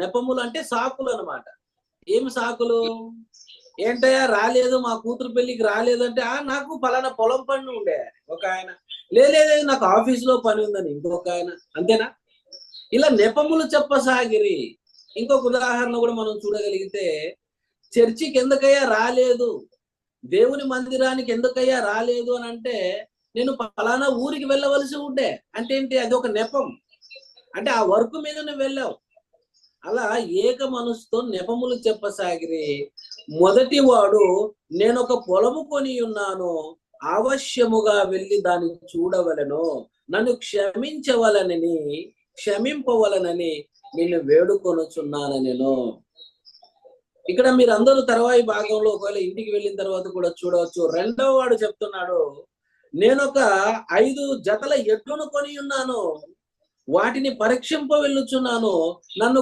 నెపములు అంటే సాకులు అన్నమాట. ఏం సాకులు? ఏంటయ్యా రాలేదు, మా కూతురు పెళ్లికి రాలేదంటే, నాకు పలానా పొలం పని ఉండే ఒక ఆయన. లేదు నాకు ఆఫీస్‌లో పని ఉందని ఇంకొక ఆయన. అంతేనా? ఇలా నెపములు చెప్పసాగిరి. ఇంకొక ఉదాహరణ కూడా మనం చూడగలిగితే, చర్చికి ఎందుకయ్యా రాలేదు? దేవుని మందిరానికి ఎందుకయ్యా రాలేదు అనంటే, నేను పలానా ఊరికి వెళ్ళవలసి ఉండే. అంటే ఏంటి? అదొక నెపం. అంటే ఆ వర్క్ మీద నువ్వు వెళ్ళావు. అలా ఏక మనసుతో నెపములు చెప్పసాగిరి. మొదటి వాడు నేనొక పొలము కొని ఉన్నాను, అవశ్యముగా వెళ్ళి దాన్ని చూడవలెను, నన్ను క్షమింపవలనని నిన్ను వేడుకొనుచున్నాను నేను. ఇక్కడ మీరందరూ తర్వాయి భాగంలో ఒకవేళ ఇంటికి వెళ్ళిన తర్వాత కూడా చూడవచ్చు. రెండవ వాడు చెప్తున్నాడు, నేనొక 5 జతల ఎడ్లను కొని ఉన్నాను, వాటిని పరీక్షింప వెళ్ళుచున్నాను, నన్ను